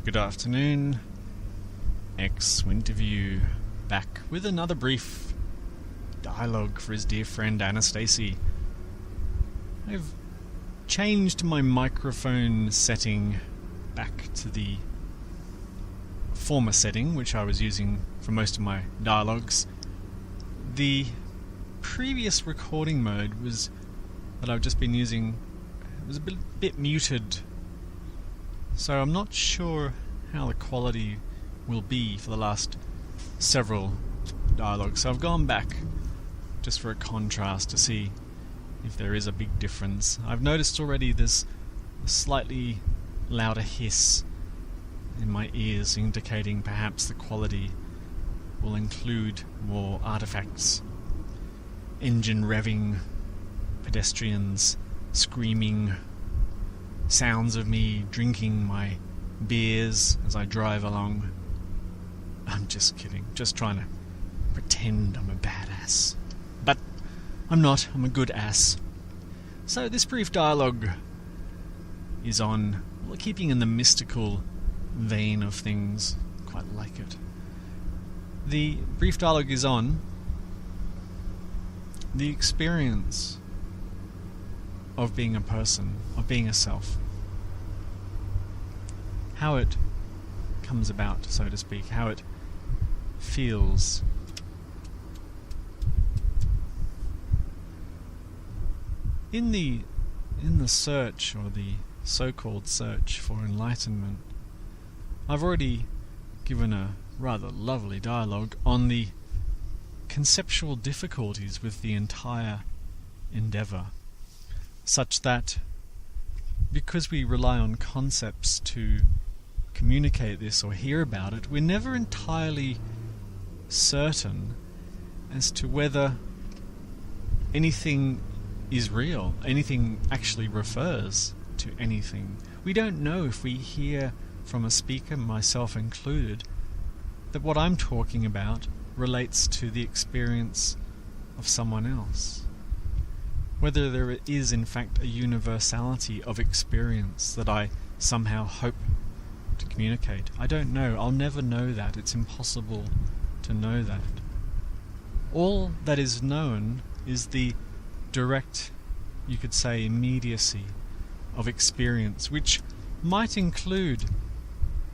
Good afternoon, Winterview, back with another brief dialogue for his dear friend Annastacey. I've changed my microphone setting back to the former setting, which I was using for most of my dialogues. The previous recording mode that I've just been using was a bit muted, so I'm not sure how the quality will be for the last several dialogues. So I've gone back just for a contrast to see if there is a big difference. I've noticed already there's a slightly louder hiss in my ears, indicating perhaps the quality will include more artifacts. Engine revving, pedestrians screaming, sounds of me drinking my beers as I drive along. I'm just kidding, just trying to pretend I'm a badass. But I'm not, I'm a good ass. So this brief dialogue is on, well, keeping in the mystical vein of things. Quite like it. The brief dialogue is on the experience of being a person, of being a self. How it comes about, so to speak, how it feels. In the search, or the so-called search for enlightenment, I've already given a rather lovely dialogue on the conceptual difficulties with the entire endeavour, such that because we rely on concepts to communicate this or hear about it, we're never entirely certain as to whether anything is real, anything actually refers to anything. We don't know if we hear from a speaker, myself included, that what I'm talking about relates to the experience of someone else. Whether there is in fact a universality of experience that I somehow hope to communicate. I don't know. I'll never know that. It's impossible to know that. All that is known is the direct, you could say, immediacy of experience, which might include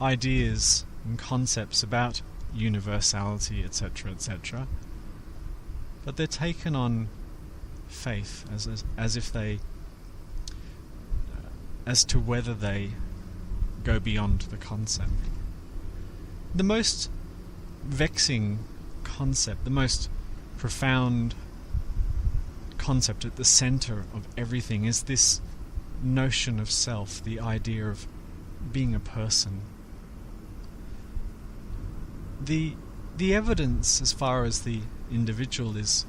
ideas and concepts about universality, etc., etc. But they're taken on faith, as to whether they go beyond the concept. The most vexing concept, the most profound concept at the center of everything is this notion of self, the idea of being a person. The evidence, as far as the individual is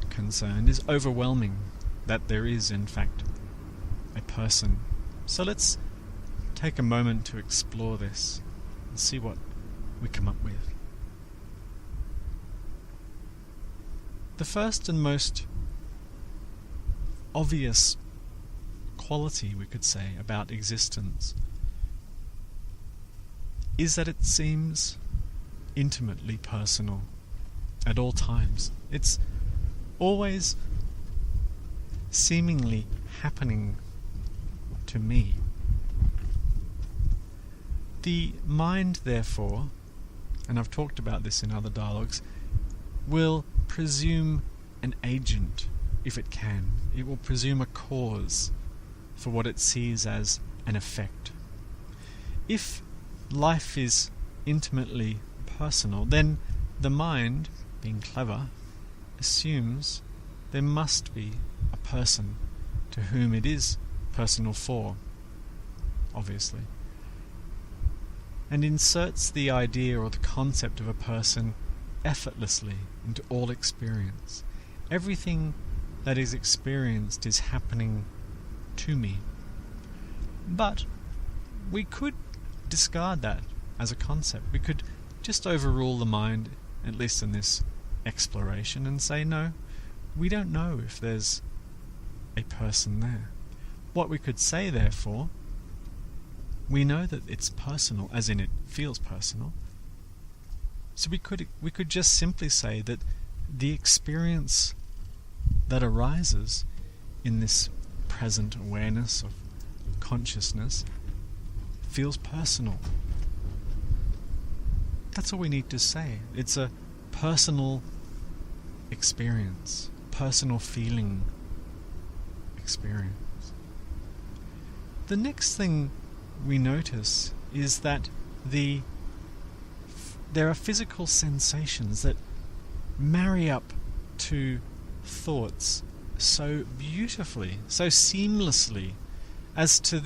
concerned, is overwhelming that there is in fact a person. So let's take a moment to explore this and see what we come up with. The first and most obvious quality, we could say, about existence is that it seems intimately personal at all times. It's always seemingly happening to me. The mind, therefore, and I've talked about this in other dialogues, will presume an agent if it can. It will presume a cause for what it sees as an effect. If life is intimately personal, then the mind, being clever, assumes there must be a person to whom it is personal for, obviously, and inserts the idea or the concept of a person effortlessly into all experience. Everything that is experienced is happening to me. But we could discard that as a concept. We could just overrule the mind, at least in this exploration, and say, no, we don't know if there's a person there. What we could say, therefore, we know that it's personal, as in it feels personal. So we could just simply say that the experience that arises in this present awareness of consciousness feels personal. That's all we need to say. It's a personal experience, personal feeling experience. The next thing we notice is that there are physical sensations that marry up to thoughts so beautifully, so seamlessly, as to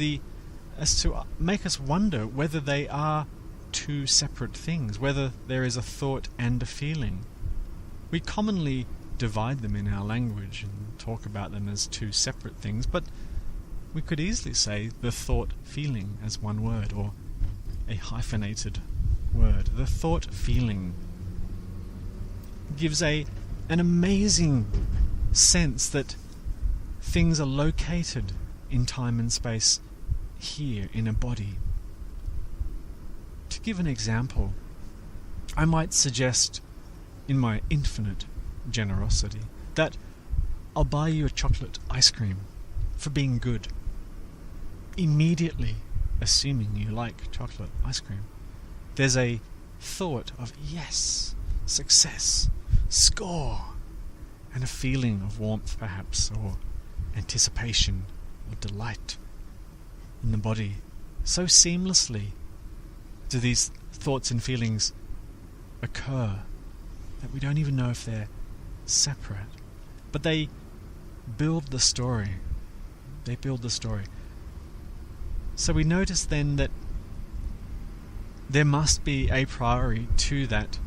make us wonder whether they are two separate things, whether there is a thought and a feeling. We commonly divide them in our language and talk about them as two separate things, but we could easily say the thought-feeling as one word, or a hyphenated word. The thought-feeling gives an amazing sense that things are located in time and space here in a body. To give an example, I might suggest, in my infinite generosity, that I'll buy you a chocolate ice cream for being good. Immediately, assuming you like chocolate ice cream, there's a thought of yes, success, score, and a feeling of warmth perhaps, or anticipation, or delight in the body. So seamlessly do these thoughts and feelings occur that we don't even know if they're separate. But they build the story. They build the story. So we notice then that there must be a priori to that,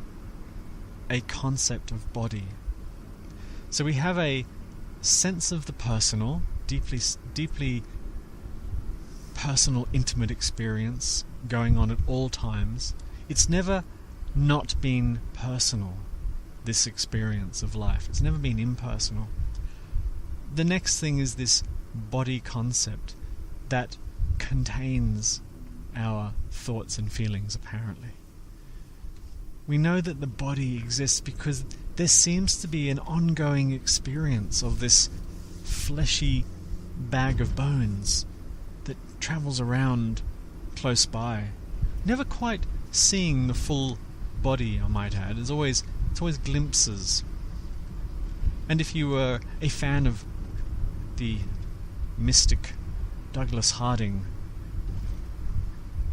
a concept of body. So we have a sense of the personal, deeply personal, intimate experience going on at all times. It's never not been personal, this experience of life. It's never been impersonal. The next thing is this body concept that contains our thoughts and feelings, apparently. We know that the body exists because there seems to be an ongoing experience of this fleshy bag of bones that travels around close by, never quite seeing the full body, I might add. It's always glimpses. And if you were a fan of the mystic Douglas Harding,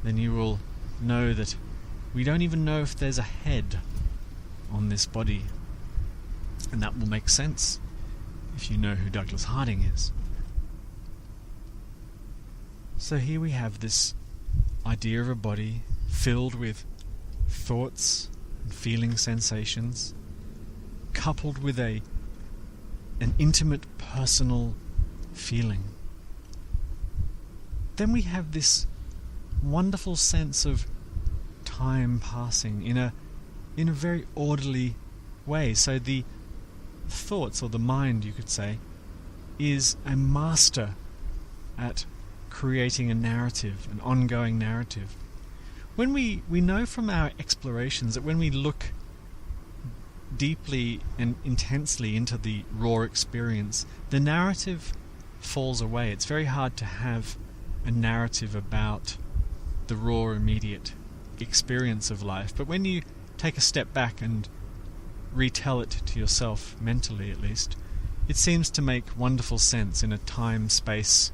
then you will know that we don't even know if there's a head on this body. And that will make sense if you know who Douglas Harding is. So here we have this idea of a body filled with thoughts and feeling sensations, coupled with an intimate personal feeling. Then we have this wonderful sense of time passing in a very orderly way. So the thoughts, or the mind you could say, is a master at creating a narrative, an ongoing narrative. When we know from our explorations that when we look deeply and intensely into the raw experience, the narrative falls away. It's very hard to have a narrative about the raw, immediate experience of life. But when you take a step back and retell it to yourself, mentally at least, it seems to make wonderful sense in a time-space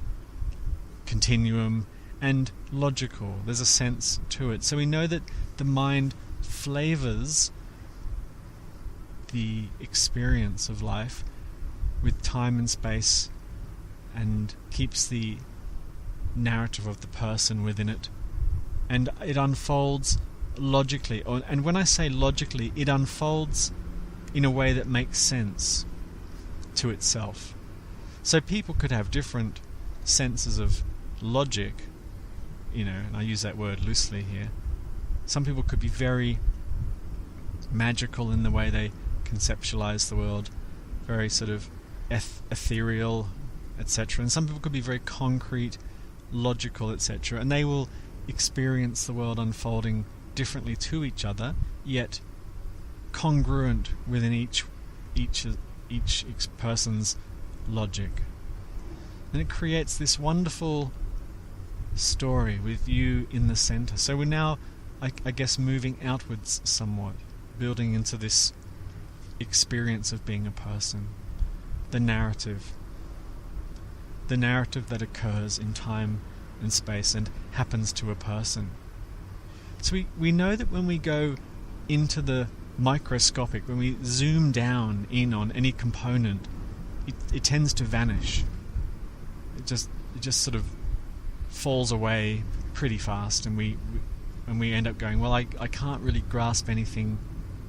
continuum and logical. There's a sense to it. So we know that the mind flavors the experience of life with time and space and keeps the narrative of the person within it, and it unfolds logically. And when I say logically, it unfolds in a way that makes sense to itself. So people could have different senses of logic, and I use that word loosely here. Some people could be very magical in the way they conceptualize the world, very sort of ethereal, etc. And some people could be very concrete, logical, etc. And they will experience the world unfolding differently to each other, yet congruent within each person's logic. And it creates this wonderful story with you in the center. So we're now, I guess, moving outwards somewhat, building into this experience of being a person. The narrative that occurs in time and space and happens to a person. So we know that when we go into the microscopic, when we zoom down in on any component, it tends to vanish. It just sort of falls away pretty fast, and we end up going, well, I can't really grasp anything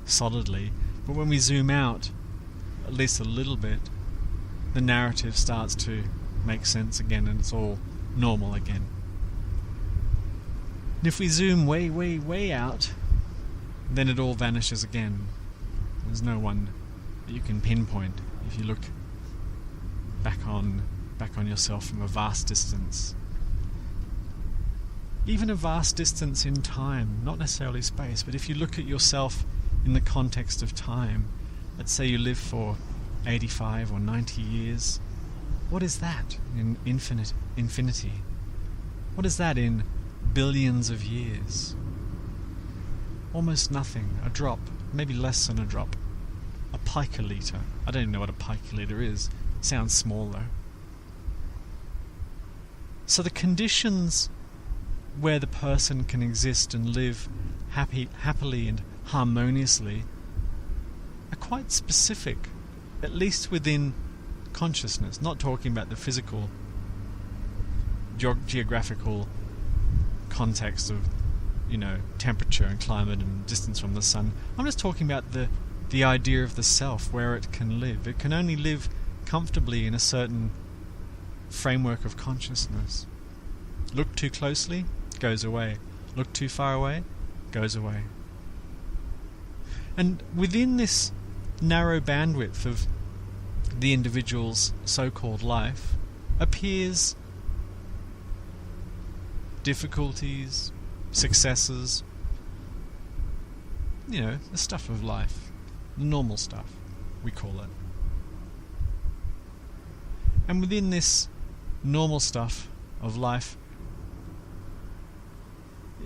solidly. But when we zoom out at least a little bit, the narrative starts to make sense again, and it's all normal again. And if we zoom way, way, way out, then it all vanishes again. There's no one that you can pinpoint if you look back on yourself from a vast distance. Even a vast distance in time, not necessarily space, but if you look at yourself in the context of time, let's say you live for 85 or 90 years, what is that in infinity? What is that in billions of years? Almost nothing. A drop, maybe less than a drop. A picoliter. I don't even know what a picoliter is. Sounds small though. So the conditions where the person can exist and live happily and harmoniously are quite specific, at least within consciousness. Not talking about the physical, geographical context of, temperature and climate and distance from the sun. I'm just talking about the idea of the self, where it can live. It can only live comfortably in a certain framework of consciousness. Look too closely, goes away. Look too far away, goes away. And within this narrow bandwidth of the individual's so-called life appears difficulties, successes, the stuff of life, the normal stuff, we call it. And within this normal stuff of life,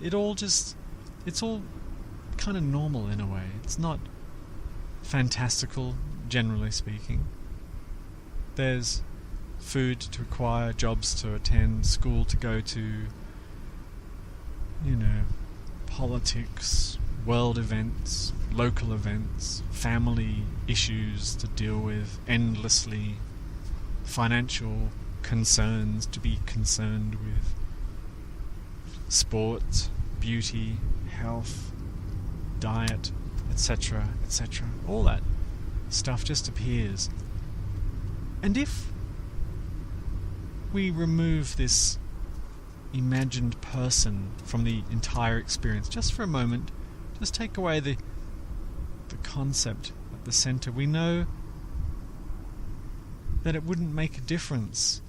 it's all kind of normal in a way. It's not fantastical, generally speaking. There's food to acquire, jobs to attend, school to go to, politics, world events, local events, family issues to deal with endlessly, financial concerns to be concerned with, sport, beauty, health, diet, etc., etc. All that stuff just appears. And if we remove this imagined person from the entire experience, just for a moment, just take away the concept at the center, we know that it wouldn't make a difference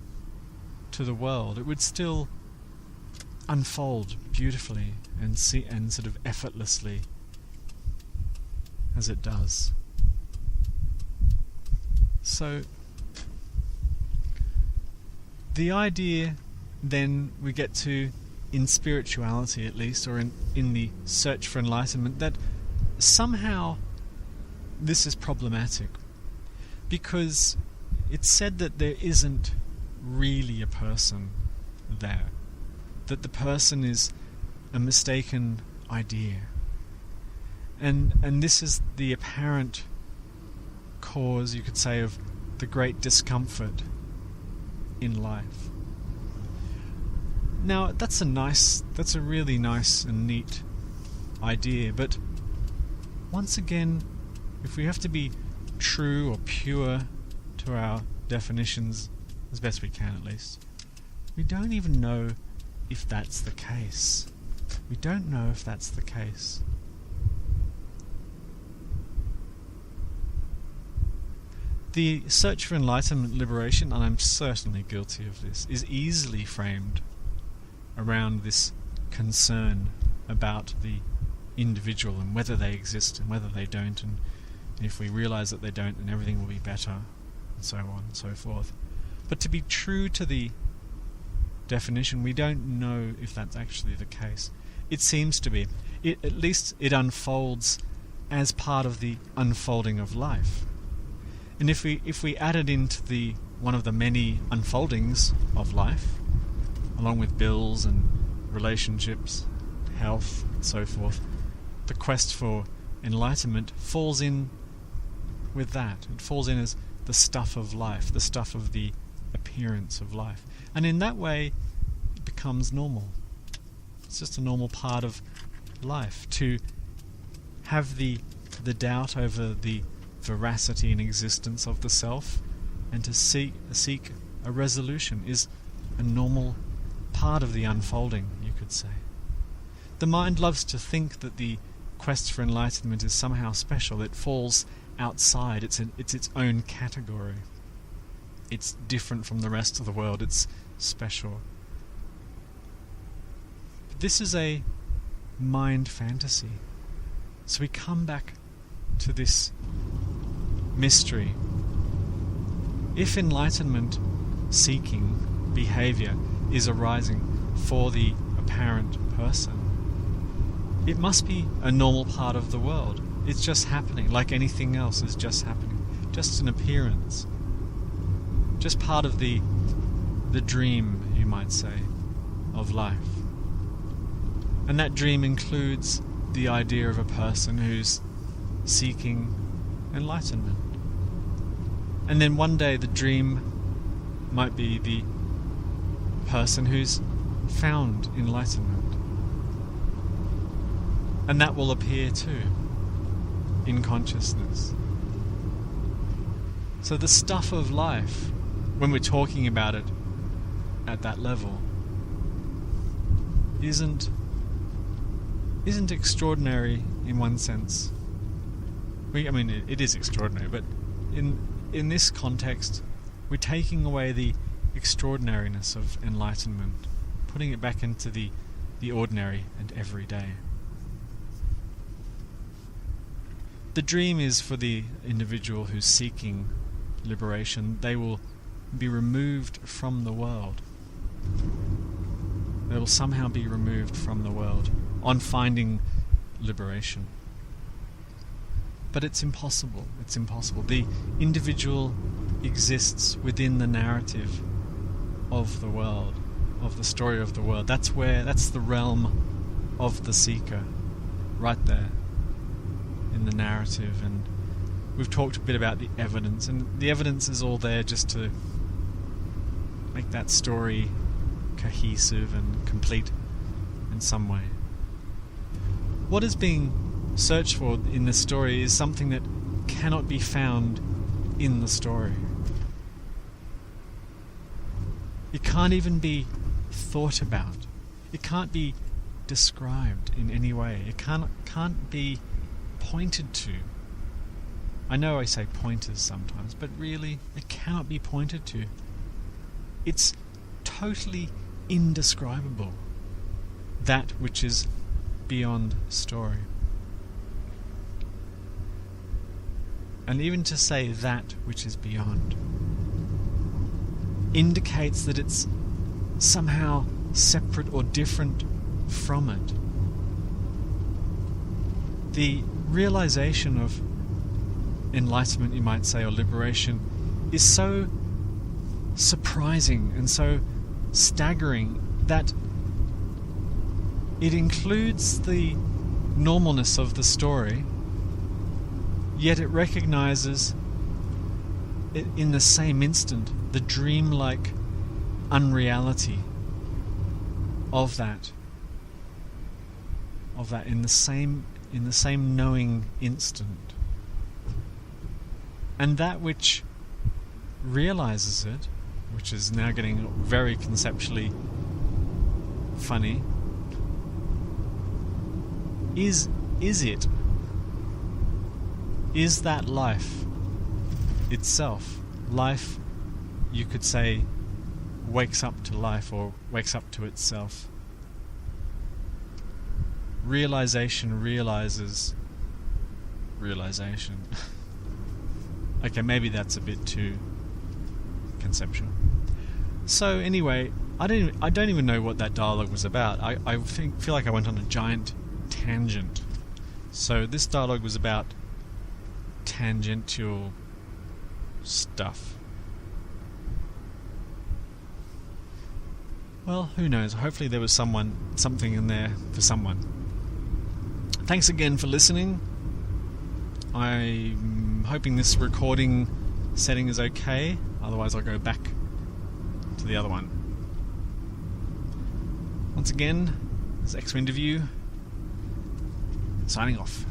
to the world. It would still unfold beautifully and sort of effortlessly as it does. So the idea then we get to, in spirituality at least, or in the search for enlightenment, that somehow this is problematic, because it's said that there isn't really a person there, that the person is a mistaken idea, and this is the apparent cause, you could say, of the great discomfort in life. Now, that's a really nice and neat idea, but once again, if we have to be true or pure to our definitions, as best we can at least, we don't even know if that's the case. We don't know if that's the case. The search for enlightenment, liberation, and I'm certainly guilty of this, is easily framed around this concern about the individual and whether they exist and whether they don't, and if we realize that they don't, then everything will be better, and so on and so forth. But to be true to the definition, we don't know if that's actually the case. It seems to be. At least it unfolds as part of the unfolding of life. And if we add it into one of the many unfoldings of life, along with bills and relationships, health, and so forth, the quest for enlightenment falls in with that. It falls in as the stuff of life, the stuff of the appearance of life. And in that way, it becomes normal. It's just a normal part of life to have the doubt over the veracity and existence of the self, and to seek a resolution is a normal part of the unfolding, you could say. The mind loves to think that the quest for enlightenment is somehow special. It falls outside. It's its own category. It's different from the rest of the world. It's special. But this is a mind fantasy. So we come back to this mystery. If enlightenment seeking behavior is arising for the apparent person, it must be a normal part of the world. It's just happening, like anything else is just happening. Just an appearance. Just part of the dream, you might say, of life. And that dream includes the idea of a person who's seeking enlightenment. And then one day the dream might be the person who's found enlightenment. And that will appear too in consciousness. So the stuff of life, when we're talking about it at that level, isn't extraordinary in one sense. It is extraordinary, but in this context, we're taking away the extraordinariness of enlightenment, putting it back into the ordinary and everyday. The dream is for the individual who's seeking liberation. They will be removed from the world. They will somehow be removed from the world on finding liberation. But it's impossible. It's impossible. The individual exists within the narrative of the world, of the story of the world. That's the realm of the seeker, right there in the narrative. And we've talked a bit about the evidence, and the evidence is all there just to make that story cohesive and complete in some way. What is being searched for in this story is something that cannot be found in the story. It can't even be thought about. It can't be described in any way. It can't be pointed to. I know I say pointers sometimes, but really it cannot be pointed to. It's totally indescribable, that which is beyond story. And even to say that which is beyond indicates that it's somehow separate or different from it. The realization of enlightenment, you might say, or liberation, is so surprising and so staggering that it includes the normalness of the story, yet it recognizes it in the same instant the dreamlike unreality of that in the same knowing instant. And that which realizes it, which is now getting very conceptually funny, is it? Is that life itself? Life, you could say, wakes up to life or wakes up to itself. realization realizes realization. Okay, maybe that's a bit too conceptual. So anyway, I don't even know what that dialogue was about. I feel like I went on a giant tangent. So this dialogue was about tangential stuff. Well, who knows? Hopefully there was something in there for someone. Thanks again for listening. I'm hoping this recording setting is okay. Otherwise I'll go back to the other one. Once again, this is Winterview, signing off.